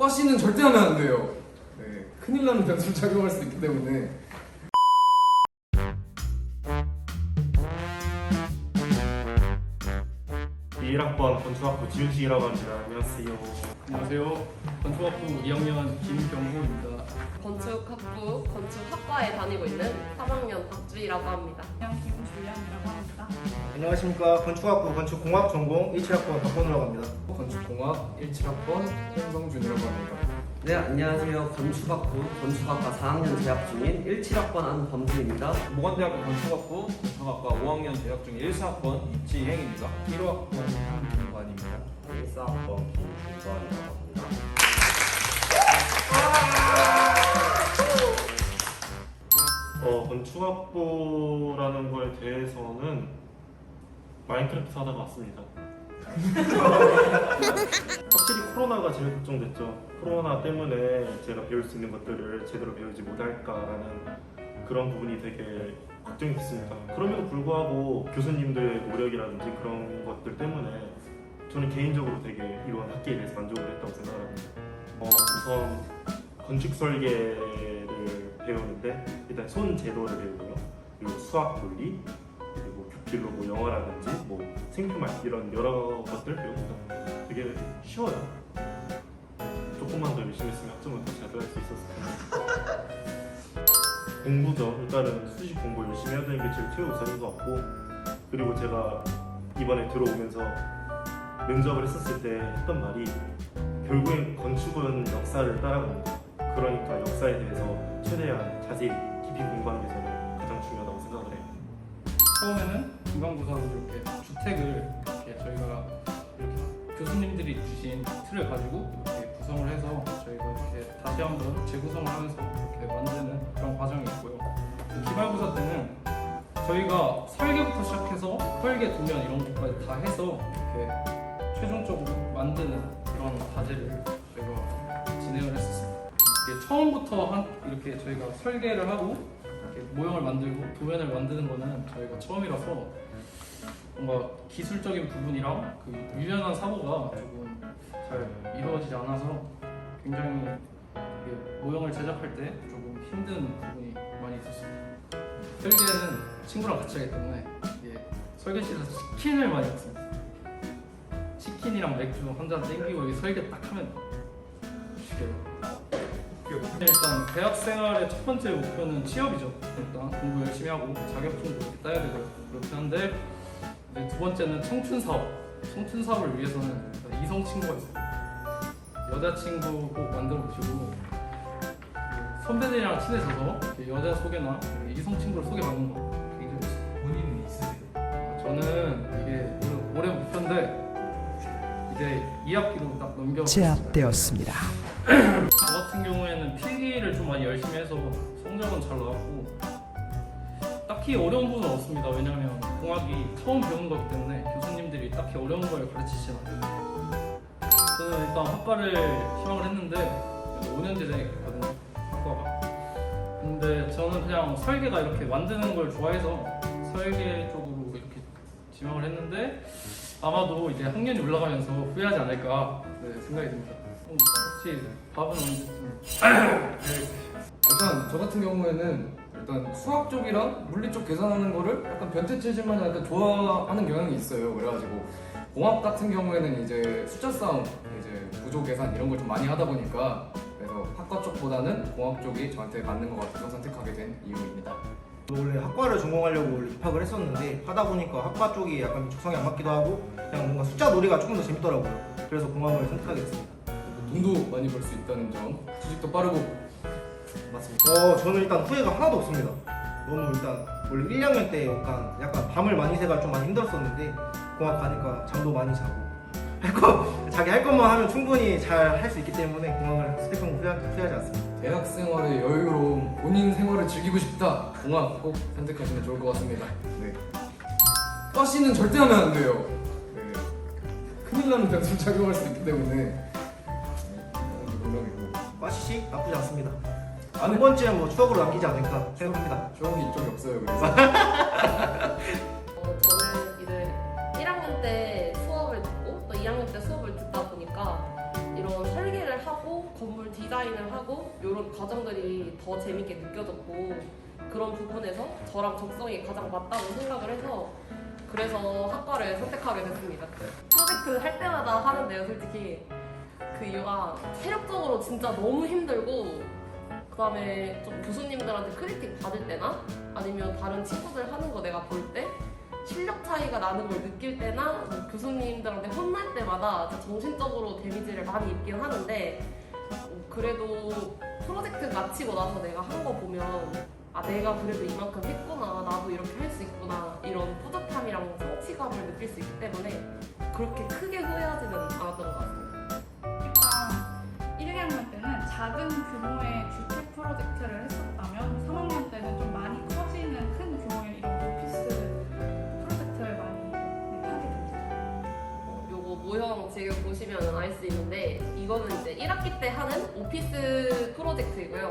과시는 절대 하면 안 돼요. 네, 큰일 나는 변수를 작용할 수 있기 때문에. 제1학번 건축학부 지윤식이라고 합니다. 안녕하세요. 안녕하세요. 건축학부 2학년 김경호입니다. 건축학부 건축학과에 다니고 있는 3학년 박주희라고 합니다. 안녕, 김주연이라고 합니다. 안녕하십니까. 건축학부 건축공학 전공 17학번 박건우라고 합니다. 건축공학 17학번 홍성준이라고 합니다. 네, 안녕하세요. 건축학부 건축학과 4학년 재학 중인 17학번 안범준입니다. 모건대학교 건축학부 건축학과 5학년 재학 중인 1사학번 이지행입니다. 1호학번 김관입니다. 1사학번 김준관이라고 합니다. 건축학부라는 거에 대해서는 마인크래프트 하다가 왔습니다. 확실히 코로나가 제일 걱정됐죠. 코로나 때문에 제가 배울 수 있는 것들을 제대로 배우지 못할까라는 그런 부분이 되게 걱정이 됐습니다. 그럼에도 불구하고 교수님들의 노력이라든지 그런 것들 때문에 저는 개인적으로 되게 이런 학기에 대해서 만족을 했다고 생각합니다. 우선 건축 설계를 배우는데 일단 손 제도를 배우고요. 그리고 수학 논리, 그리고 교필로 뭐 영어라든지 뭐 생표말 이런 여러 것들 배웁니다. 되게 쉬워요. 조금만 더 열심히 했으면 학점을 더 잘 들어갈 수 있었을 텐데. 공부죠. 일단은 수시 공부 열심히 해야 되는 게 제일 최우선인 것 같고, 그리고 제가 이번에 들어오면서 면접을 했었을 때 했던 말이 결국엔 건축은 역사를 따라갑니다. 그러니까 역사에 대해서 최대한 자세히 깊이 공부하는 게 저는 가장 중요하다고 생각을 해요. 처음에는 중간고사로 이렇게 주택을 이렇게 저희가 이렇게 교수님들이 주신 틀을 가지고 이렇게 구성을 해서 저희가 이렇게 다시 한번 재구성을 하면서 이렇게 만드는 그런 과정이 있고요. 기말고사 때는 저희가 설계부터 시작해서 설계 도면 이런 것까지 다 해서 이렇게 최종적으로 만드는 그런 과제를 저희가 진행을 했었습니다. 이게 처음부터 이렇게 저희가 설계를 하고 이렇게 모형을 만들고 도면을 만드는 거는 저희가 처음이라서 뭔가 기술적인 부분이랑 그 유연한 사고가 조금 잘 이루어지지 않아서 굉장히 이게 모형을 제작할 때 조금 힘든 부분이 많이 있었습니다. 설계는 친구랑 같이 하기 때문에 이게 설계실에서 치킨을 많이 먹습니다. 치킨이랑 맥주 한 잔 땡기고 여기 설계 딱 하면 쉽게요. 일단 대학 생활의 첫 번째 목표는 취업이죠. 일단 공부 열심히 하고 자격증도 이렇게 따야 되고 그렇긴 한데 이제 두 번째는 청춘 사업. 청춘 사업을 위해서는 이성 친구가 있어요. 여자친구 꼭 만들어 보시고 선배들이랑 친해져서 여자 소개나 이성 친구를 소개받는 거 굉장히 좋습니다. 본인은 있으세요? 저는 이게 올해 목표인데 이제 2학기로 딱 넘겨 제압되었습니다. 저 같은 경우에는 필기를 좀 많이 열심히 해서 성적은 잘 나왔고 딱히 어려운 부분은 없습니다. 왜냐하면 공학이 처음 배우는 거기 때문에 교수님들이 딱히 어려운 걸 가르치진 않아요. 저는 일단 학과를 희망을 했는데 5년제 되거든요, 학과가. 근데 저는 그냥 설계가 이렇게 만드는 걸 좋아해서 설계 쪽으로 이렇게 지망을 했는데 아마도 이제 학년이 올라가면서 후회하지 않을까 생각이 듭니다. 혹시 밥은 언제쯤? 일단 저 같은 경우에는 일단 수학 쪽이랑 물리 쪽 계산하는 거를 약간 변태체질만 약간 좋아하는 경향이 있어요. 그래가지고 공학 같은 경우에는 이제 숫자 싸움, 이제 구조 계산 이런 걸 좀 많이 하다 보니까 그래서 학과 쪽보다는 공학 쪽이 저한테 맞는 것 같아서 선택하게 된 이유입니다. 원래 학과를 전공하려고 입학을 했었는데 하다 보니까 학과 쪽이 약간 적성이 안 맞기도 하고 그냥 뭔가 숫자 놀이가 조금 더 재밌더라고요. 그래서 공학을 선택하게 됐습니다. 돈도 많이 벌 수 있다는 점, 수직도 빠르고. 맞습니다. 저는 일단 후회가 하나도 없습니다. 너무 일단 원래 1학년 때 약간 밤을 많이 새가 좀 많이 힘들었었는데 공학 가니까 잠도 많이 자고 자기 할 것만 하면 충분히 잘 할 수 있기 때문에 공학을 선택한 거 후회하지 않습니다. 대학 생활의 여유로움, 본인 생활을 즐기고 싶다. 공학 꼭 선택하시면 좋을 것 같습니다. 네. 과시는 절대 하면 안 돼요. 네. 큰일 나는 변수를 작용할 수 있기 때문에. 농담이고. 과시식 나쁘지 않습니다. 한 번쯤 뭐 추억으로 남기지 않을까 생각합니다. 추억이 이쪽이 없어요. 그래서. 저는 이제 1학년 때 수업을 듣고 또 2학년 때 수업을 듣다 보니까 이런 설계를 하고 하고 건물 디자인을 하고 이런 과정들이 더 재밌게 느껴졌고 그런 부분에서 저랑 적성이 가장 맞다고 생각을 해서 그래서 학과를 선택하게 됐습니다. 프로젝트 할 때마다 하는데요, 솔직히 그 이유가 체력적으로 진짜 너무 힘들고 그 다음에 좀 교수님들한테 크리틱 받을 때나 아니면 다른 친구들 하는 거 내가 볼 때 실력 차이가 나는 걸 느낄 때나 뭐 교수님들한테 혼날 때마다 정신적으로 데미지를 많이 입긴 하는데 그래도 프로젝트 마치고 나서 내가 한 거 보면 아 내가 그래도 이만큼 했구나 나도 이렇게 할 수 있구나 이런 뿌듯함이랑 성취감을 느낄 수 있기 때문에 그렇게 크게 후회하지는 않았던 것 같습니다. 일단 1, 2학년 때는 작은 규모의 주택 프로젝트를 했었다면 3학년 때는 좀 많이 커지는 큰 규모의 이런 오피스 프로젝트를 많이 하게 됩니다. 요거 모형 지금 보시면 알 수 있는데 이거는 이제 1학기 때 하는 오피스 프로젝트이고요.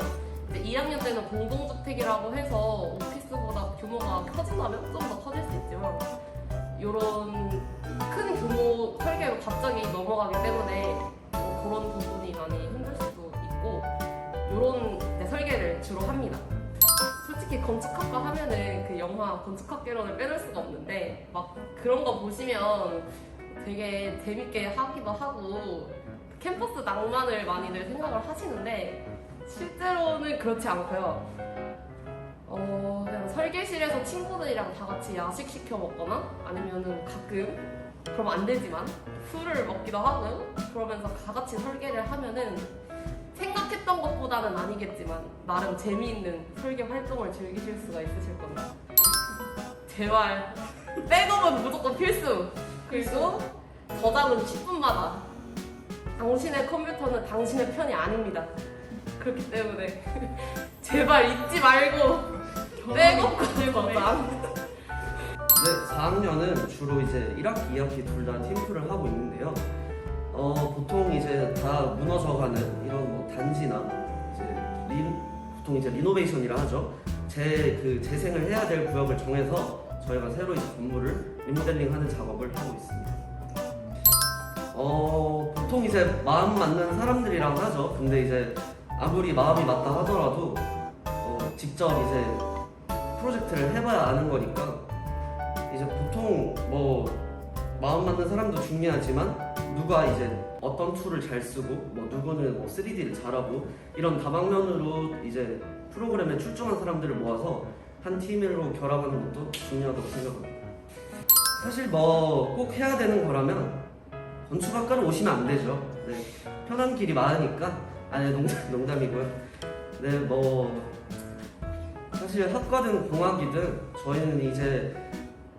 이제 2학년 때는 공동주택이라고 해서 오피스보다 규모가 커진다면 좀 더 커질 수 있지만 이런 큰 규모 설계로 갑자기 넘어가기 때문에 그런 부분이 많이 힘들 수도 있고 이런 설계를 주로 합니다. 솔직히 건축학과 하면은 그 영화 건축학개론을 빼놓을 수가 없는데 막 그런 거 보시면 되게 재밌게 하기도 하고 캠퍼스 낭만을 많이들 생각을 하시는데 실제로는 그렇지 않고요. 그냥 설계실에서 친구들이랑 다 같이 야식 시켜 먹거나 아니면은 가끔 그러면 안 되지만 술을 먹기도 하고 그러면서 다 같이 설계를 하면은 생각했던 것보다는 아니겠지만 나름 재미있는 설계 활동을 즐기실 수가 있으실 겁니다. 제발 백업은 무조건 필수! 그리고 저장은 10분마다 당신의 컴퓨터는 당신의 편이 아닙니다. 그렇기 때문에 제발 잊지 말고 백업과 저장. 네, 4학년은 주로 이제 1학기, 2학기 둘 다 팀플을 하고 있는데요. 보통 이제 다 무너져가는 이런 뭐 단지나 이제 보통 이제 리노베이션이라 하죠. 재생을 해야 될 구역을 정해서 저희가 새로 이제 건물을 리모델링하는 작업을 하고 있습니다. 보통 이제 마음 맞는 사람들이랑 하죠. 근데 이제 아무리 마음이 맞다 하더라도 직접 이제 프로젝트를 해봐야 아는 거니까 이제 보통 뭐 마음 맞는 사람도 중요하지만 누가 이제 어떤 툴을 잘 쓰고 뭐 누구는 뭐 3D를 잘하고 이런 다방면으로 이제 프로그램에 출중한 사람들을 모아서 한 팀으로 결합하는 것도 중요하다고 생각합니다. 사실 뭐 꼭 해야 되는 거라면 건축학과를 오시면 안 되죠. 네, 편한 길이 많으니까. 아니 농담이고요. 네, 뭐 사실 학과든 공학이든 저희는 이제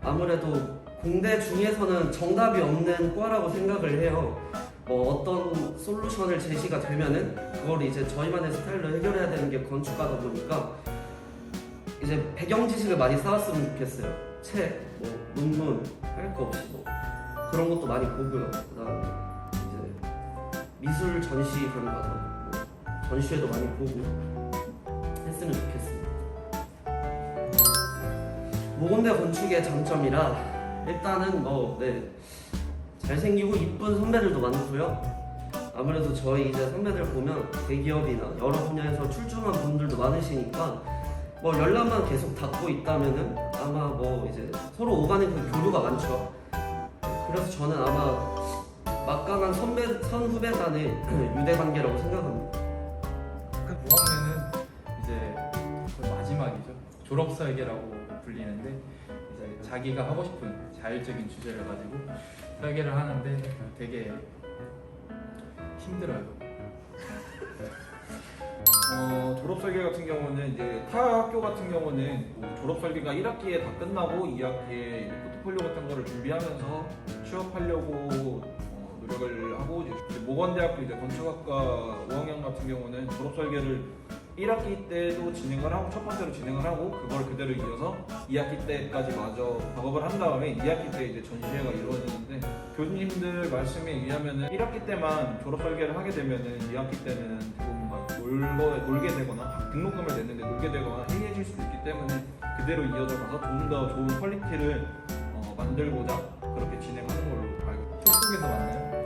아무래도 공대 중에서는 정답이 없는 과라고 생각을 해요. 뭐 어떤 솔루션을 제시가 되면은 그걸 이제 저희만의 스타일로 해결해야 되는 게 건축가다 보니까 이제 배경 지식을 많이 쌓았으면 좋겠어요. 책, 뭐 논문 할 거 없이 뭐 그런 것도 많이 보고요. 그다음에 이제 미술 전시 가는 거 전시회도 많이 보고 했으면 좋겠습니다. 모건대 건축의 장점이라 일단은 잘생기고 이쁜 선배들도 많고요. 아무래도 저희 이제 선배들 보면 대기업이나 여러 분야에서 출중한 분들도 많으시니까 뭐 연락만 계속 닿고 있다면은 아마 뭐 이제 서로 오가는 그 교류가 많죠. 그래서 저는 아마 막강한 선후배 간의 유대 관계라고 생각합니다. 5학년은 이제 거의 마지막이죠. 졸업 설계라고 불리는데 이제 자기가 하고 싶은 자율적인 주제를 가지고 설계를 하는데 되게 힘들어요. 졸업 설계 같은 경우는 이제 타 학교 같은 경우는 뭐 졸업 설계가 1학기에 다 끝나고 2학기에 포트폴리오 같은 거를 준비하면서 취업하려고 노력을 하고 이제 모건대학교 이제 건축학과 5학년 같은 경우는 졸업 설계를 1학기 때도 진행을 하고 첫 번째로 진행을 하고 그걸 그대로 이어서 2학기 때까지 마저 작업을 한 다음에 2학기 때 이제 전시회가 이루어지는데 교수님들 말씀에 의하면은 1학기 때만 졸업 설계를 하게 되면은 2학기 때는 대부분 막 놀게 되거나 등록금을 냈는데 놀게 되거나 해이해질 수도 있기 때문에 그대로 이어져 가서 좀 더 좋은 퀄리티를 만들고자 그렇게 진행하는 걸로 알고 있습니다. 쪽쪽에서 만나요?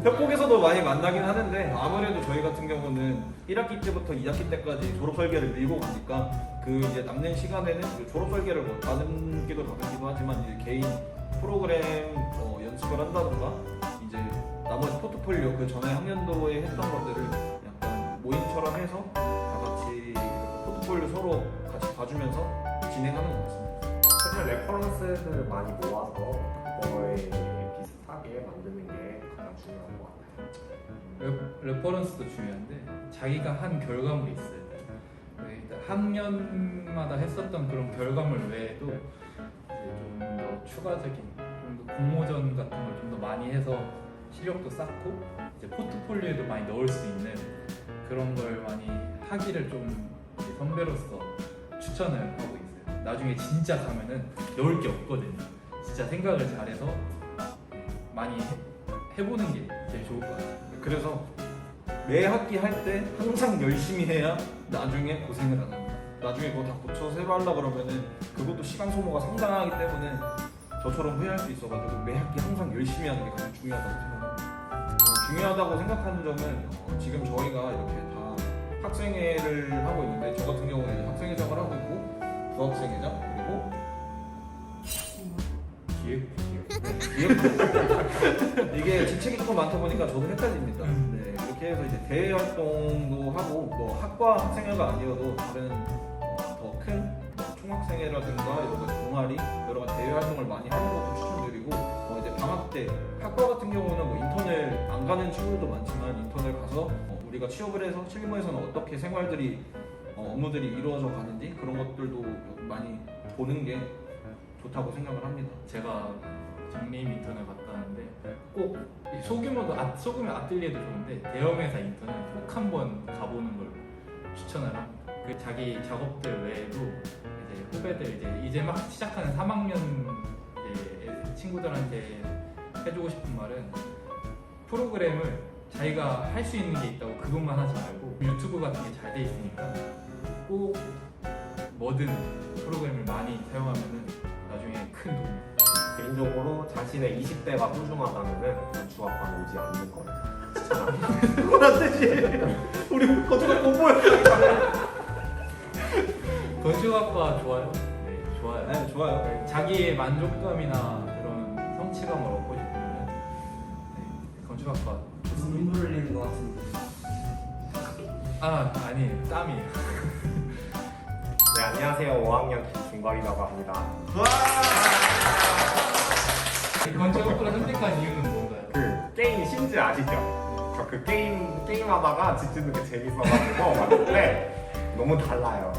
협곡에서도 많이 만나긴 하는데 아무래도 저희 같은 경우는 1학기 때부터 2학기 때까지 졸업 설계를 밀고 가니까 그 이제 남는 시간에는 그 졸업 설계를 뭐 다듬기도 하지만 이제 개인 프로그램 연습을 한다던가 이제 나머지 포트폴리오 그 전에 학년도에 했던 것들을 약간 모임처럼 해서 다 같이 포트폴리오 서로 같이 봐주면서 진행하는 것 같습니다. 최근 레퍼런스를 많이 모아서 그거에 비슷하게 만드는 게 가장 중요한 것 같아요. 레퍼런스도 중요한데 자기가 한 결과물이 있어요. 일단 학년마다 했었던 그런 결과물 외에도 좀 더 추가적인 좀 더 공모전 같은 걸 좀 더 많이 해서 실력도 쌓고 이제 포트폴리오에도 많이 넣을 수 있는 그런 걸 많이 하기를 좀 선배로서 추천을 하고 있어요. 나중에 진짜 가면은 넣을 게 없거든요. 진짜 생각을 잘해서 많이 해보는 게 제일 좋을 것 같아요. 그래서 매 학기 할 때 항상 열심히 해야 나중에 고생을 안 합니다. 나중에 그거 다 고쳐 새로 하려고 그러면은 그것도 시간 소모가 상당하기 때문에 저처럼 후회할 수 있어가지고 매 학기 항상 열심히 하는 게 가장 중요하다고 생각합니다. 중요하다고 생각하는 점은 지금 저희가 이렇게 다 학생회를 하고 있는데 저 같은 경우는 학생회장을 하고 있고 부학생회장 그리고 기획부 이게 직책이 조금 많다 보니까 저도 헷갈립니다. 네, 이렇게 해서 이제 대외 활동도 하고 뭐 학과 학생회가 아니어도 다른 더 큰 총학생회라든가 여러 가지 동아리 여러 가지 대외 활동을 많이 하는 것도 추천드리고 이제 방학 때 학과 같은 경우는 뭐 인턴을 안 가는 친구들도 많지만 인턴을 가서 우리가 취업을 해서 실무에서는 어떻게 생활들이 업무들이 이루어져 가는지 그런 것들도 많이 보는 게 좋다고 생각을 합니다. 제가 정리임 인턴을 갔다 왔는데 꼭 소규모 아틀리에도 좋은데 대형회사 인턴은 꼭 한번 가보는 걸 추천을 합니다. 그 자기 작업들 외에도 이제 후배들 이제 막 시작하는 3학년 이제 친구들한테 해주고 싶은 말은 프로그램을 자기가 할 수 있는 게 있다고 그것만 하지 말고 유튜브 같은 게 잘 돼 있으니까 꼭 뭐든 프로그램을 많이 사용하면은 나중에 큰 도움이 돼요. 개인적으로 자신의 20대가 소중하다면은 건축학과는 오지 않는 걸 추천합니다. 뭐란 뜻이에요? 우리 건축학 공부해. 건축학과 좋아요? 네, 좋아요. 네, 좋아요. 자기의 만족감이나 그런 성취감을 얻고 싶으면 네, 건축학과 무슨 눈물 흘리는 것 같은데. 아니 땀이에요. 네, 안녕하세요. 5학년 김중박이라고 합니다. 건축학과를 선택한 이유는 뭔가요? 그 게임 신즈 아시죠? 저 그 게임하다가 집짓는 게 재밌어가지고 왔는데 너무 달라요.